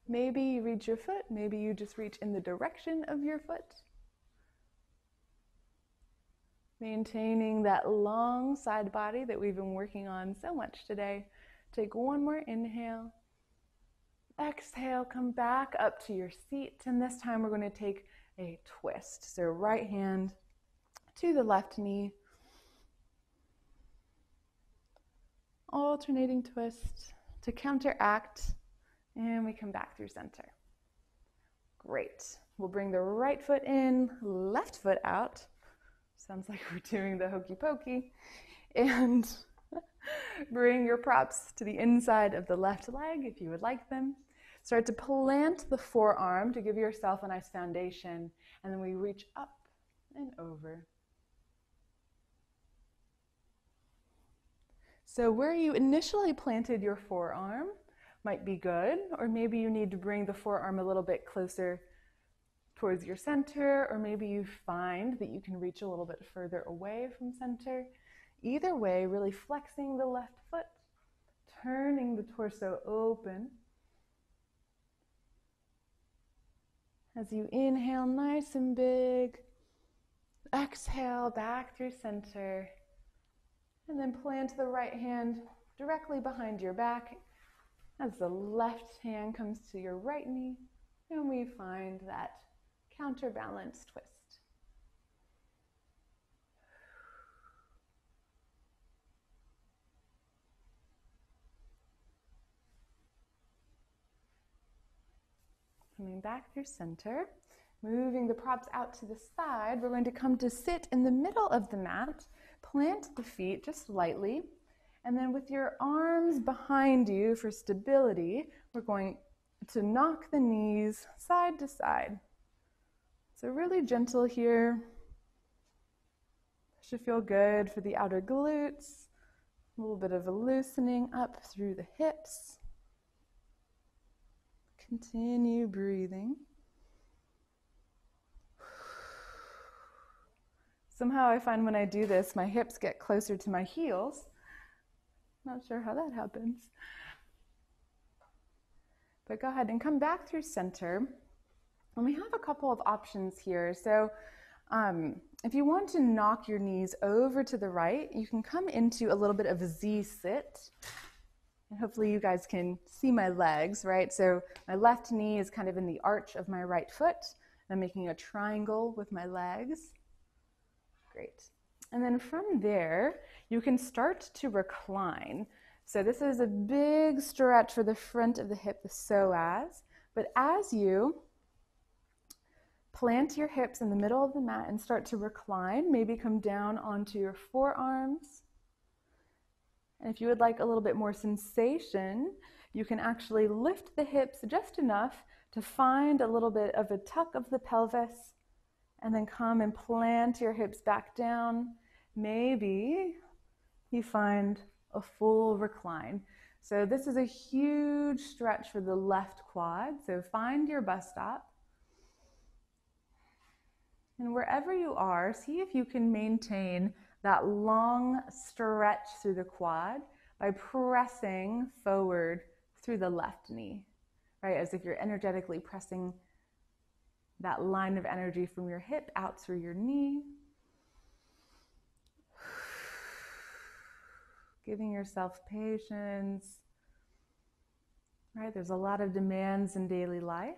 Maybe you reach your foot, maybe you just reach in the direction of your foot. Maintaining that long side body that we've been working on so much today. Take one more inhale. Exhale, come back up to your seat, and this time we're going to take a twist. So right hand to the left knee. Alternating twist to counteract, and we come back through center. Great. We'll bring the right foot in, left foot out. Sounds like we're doing the hokey pokey. And bring your props to the inside of the left leg if you would like them. Start to plant the forearm to give yourself a nice foundation, and then we reach up and over. So where you initially planted your forearm might be good, or maybe you need to bring the forearm a little bit closer towards your center, or maybe you find that you can reach a little bit further away from center. Either way, really flexing the left foot, turning the torso open. As you inhale nice and big, exhale back through center, and then plant the right hand directly behind your back as the left hand comes to your right knee, and we find that counterbalance twist. Coming back through center, moving the props out to the side, we're going to come to sit in the middle of the mat, plant the feet just lightly, and then with your arms behind you for stability, we're going to knock the knees side to side. So really gentle here. Should feel good for the outer glutes, a little bit of a loosening up through the hips. Continue breathing. Somehow I find when I do this, my hips get closer to my heels. Not sure how that happens. But go ahead and come back through center. And we have a couple of options here. So if you want to knock your knees over to the right, you can come into a little bit of a Z sit. And hopefully you guys can see my legs, right? So my left knee is kind of in the arch of my right foot. I'm making a triangle with my legs. Great. And then from there, you can start to recline. So this is a big stretch for the front of the hip, the psoas. But as you plant your hips in the middle of the mat and start to recline, maybe come down onto your forearms. And if you would like a little bit more sensation, you can actually lift the hips just enough to find a little bit of a tuck of the pelvis, and then come and plant your hips back down. Maybe you find a full recline. So this is a huge stretch for the left quad. So find your bus stop. And wherever you are, see if you can maintain that long stretch through the quad by pressing forward through the left knee, right? As if you're energetically pressing that line of energy from your hip out through your knee. Giving yourself patience, right? There's a lot of demands in daily life.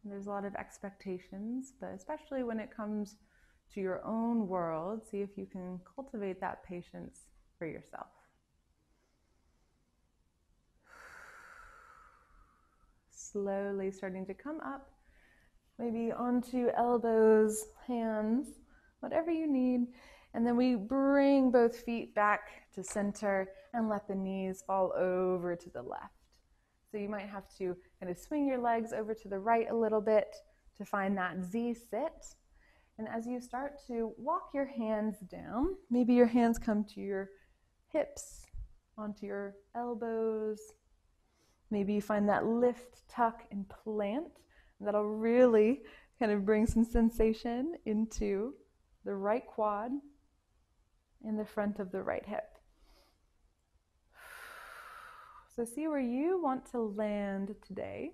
There's a lot of expectations, but especially when it comes to your own world, see if you can cultivate that patience for yourself. Slowly starting to come up, maybe onto elbows, hands, whatever you need. And then we bring both feet back to center and let the knees fall over to the left. So you might have to kind of swing your legs over to the right a little bit to find that Z sit. And as you start to walk your hands down, maybe your hands come to your hips, onto your elbows. Maybe you find that lift, tuck, and plant. That'll really kind of bring some sensation into the right quad and the front of the right hip. So see where you want to land today.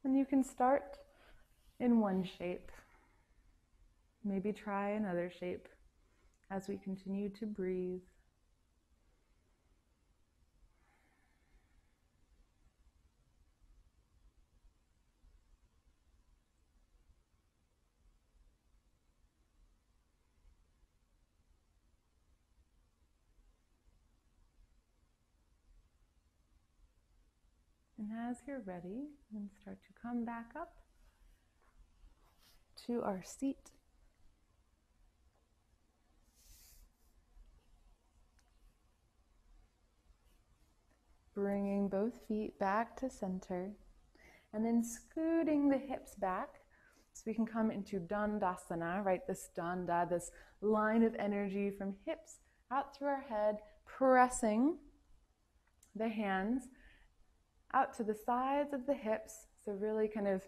And you can start in one shape. Maybe try another shape as we continue to breathe. And as you're ready, then start to come back up to our seat. Bringing both feet back to center, and then scooting the hips back so we can come into Dandasana, right? This Danda, this line of energy from hips out through our head, pressing the hands out to the sides of the hips. So really kind of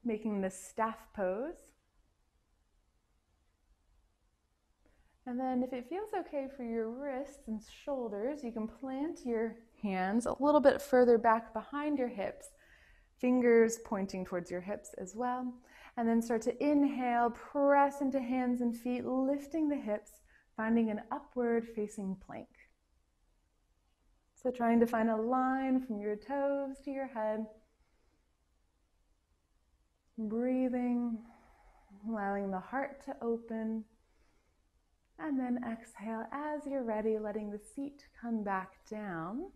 making this staff pose. And then if it feels okay for your wrists and shoulders, you can plant your hands a little bit further back behind your hips, fingers pointing towards your hips as well. And then start to inhale, press into hands and feet, lifting the hips, finding an upward facing plank. So trying to find a line from your toes to your head. Breathing, allowing the heart to open. And then exhale as you're ready, letting the seat come back down.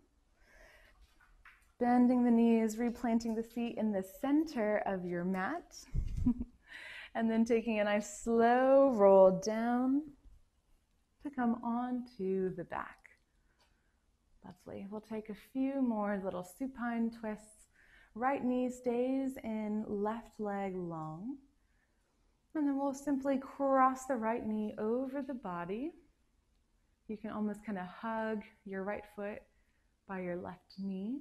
Bending the knees, replanting the feet in the center of your mat. And then taking a nice slow roll down to come onto the back. Lovely. We'll take a few more little supine twists. Right knee stays in, left leg long. And then we'll simply cross the right knee over the body. You can almost kind of hug your right foot by your left knee.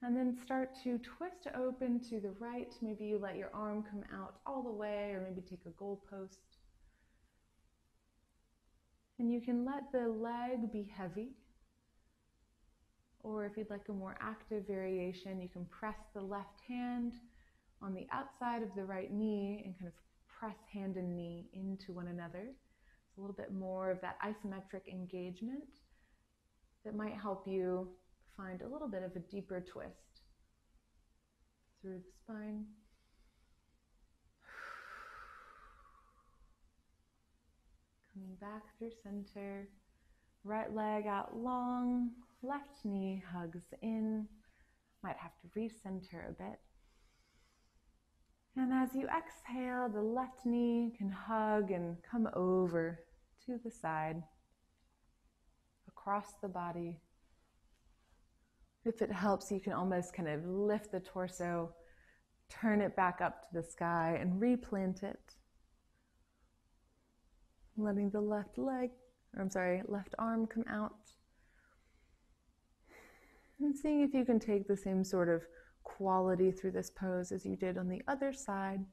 And then start to twist open to the right. Maybe you let your arm come out all the way, or maybe take a goalpost. And you can let the leg be heavy. Or if you'd like a more active variation, you can press the left hand on the outside of the right knee and kind of press hand and knee into one another. It's a little bit more of that isometric engagement that might help you find a little bit of a deeper twist through the spine. Coming back through center. Right leg out long, left knee hugs in. Might have to recenter a bit. And as you exhale, the left knee can hug and come over to the side, across the body. If it helps, you can almost kind of lift the torso, turn it back up to the sky and replant it. Letting the left arm come out. And seeing if you can take the same sort of quality through this pose as you did on the other side.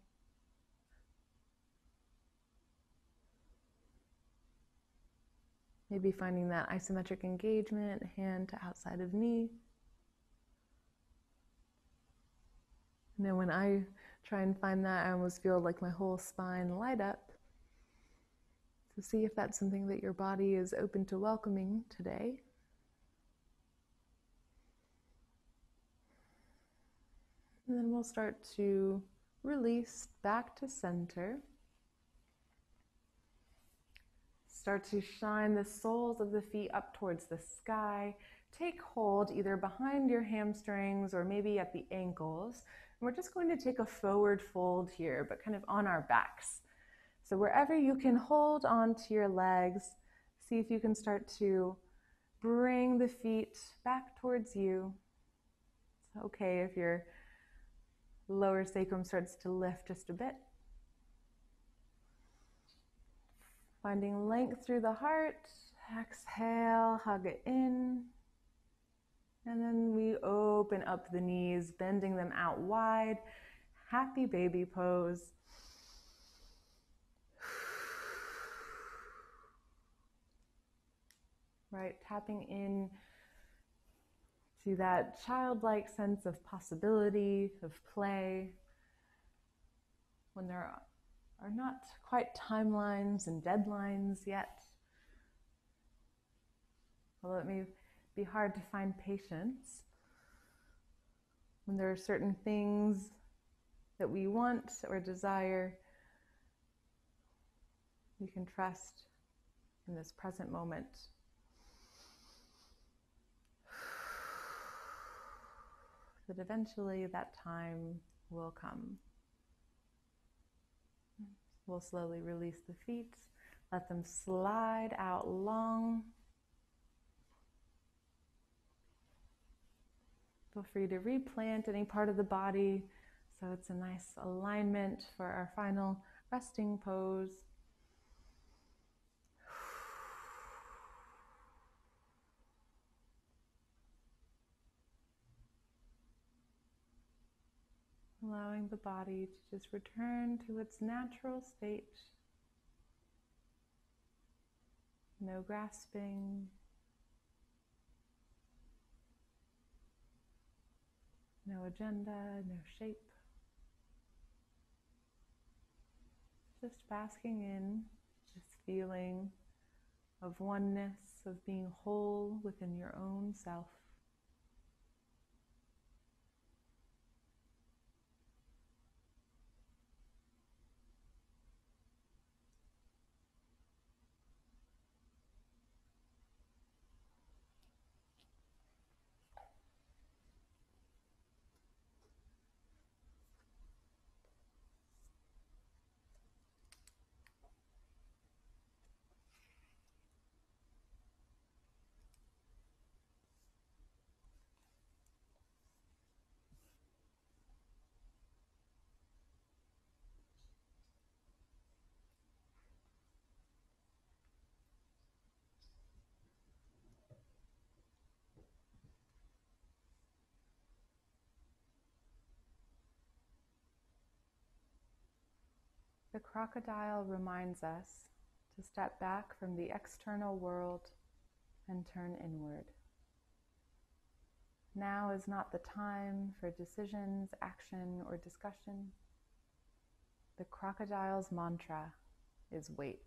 Maybe finding that isometric engagement, hand to outside of knee. And then when I try and find that, I almost feel like my whole spine light up. So see if that's something that your body is open to welcoming today. And then we'll start to release back to center. Start to shine the soles of the feet up towards the sky. Take hold either behind your hamstrings or maybe at the ankles. And we're just going to take a forward fold here, but kind of on our backs. So wherever you can hold on to your legs, see if you can start to bring the feet back towards you. It's okay if your lower sacrum starts to lift just a bit. Finding length through the heart. Exhale, hug it in. And then we open up the knees, bending them out wide. Happy baby pose. Right, tapping in to that childlike sense of possibility, of play, when there are not quite timelines and deadlines yet. Although it may be hard to find patience when there are certain things that we want or desire, we can trust in this present moment. That eventually that time will come. We'll slowly release the feet, let them slide out long. Feel free to replant any part of the body so it's a nice alignment for our final resting pose. Allowing the body to just return to its natural state. No grasping. No agenda, no shape. Just basking in this feeling of oneness, of being whole within your own self. The crocodile reminds us to step back from the external world and turn inward. Now is not the time for decisions, action, or discussion. The crocodile's mantra is wait.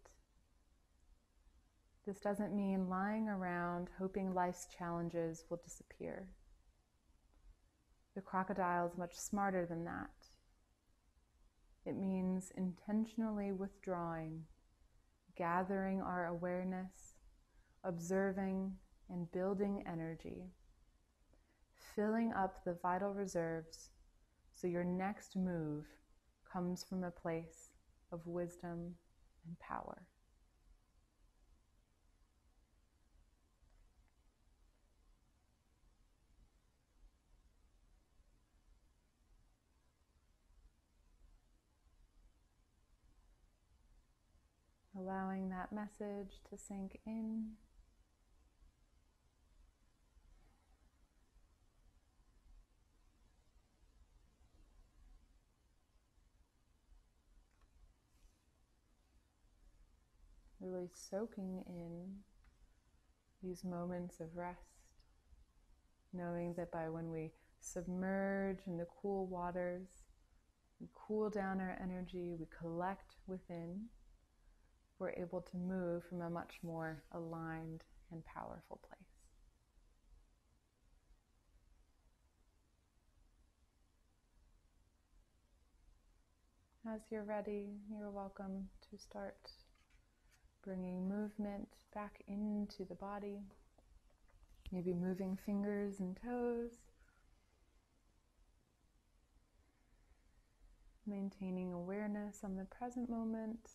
This doesn't mean lying around hoping life's challenges will disappear. The crocodile is much smarter than that. It means intentionally withdrawing, gathering our awareness, observing and building energy, filling up the vital reserves so your next move comes from a place of wisdom and power. Allowing that message to sink in. Really soaking in these moments of rest, knowing that by when we submerge in the cool waters, we cool down our energy, we collect within, we're able to move from a much more aligned and powerful place. As you're ready, you're welcome to start bringing movement back into the body, maybe moving fingers and toes, maintaining awareness on the present moment,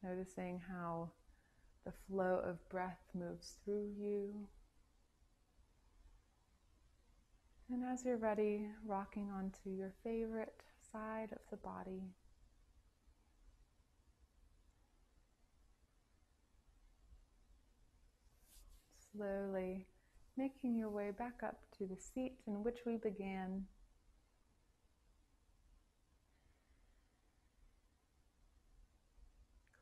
noticing how the flow of breath moves through you. And as you're ready, rocking onto your favorite side of the body. Slowly making your way back up to the seat in which we began.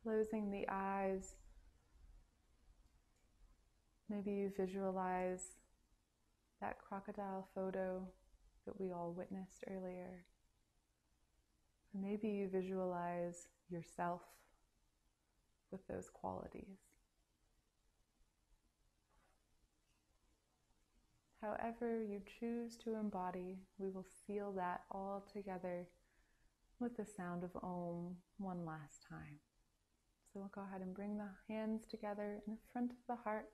Closing the eyes. Maybe you visualize that crocodile photo that we all witnessed earlier. Or maybe you visualize yourself with those qualities. However you choose to embody, we will seal that all together with the sound of Om one last time. So we'll go ahead and bring the hands together in front of the heart.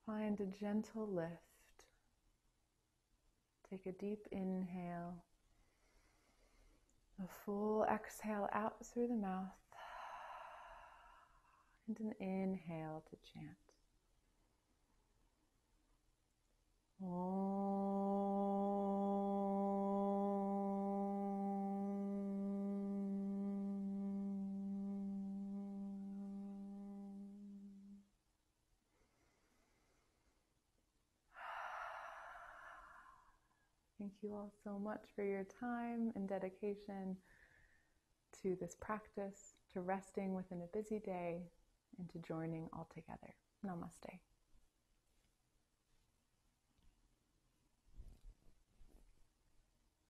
Find a gentle lift. Take a deep inhale. A full exhale out through the mouth. And an inhale to chant. Thank you all so much for your time and dedication to this practice, to resting within a busy day, and to joining all together. Namaste.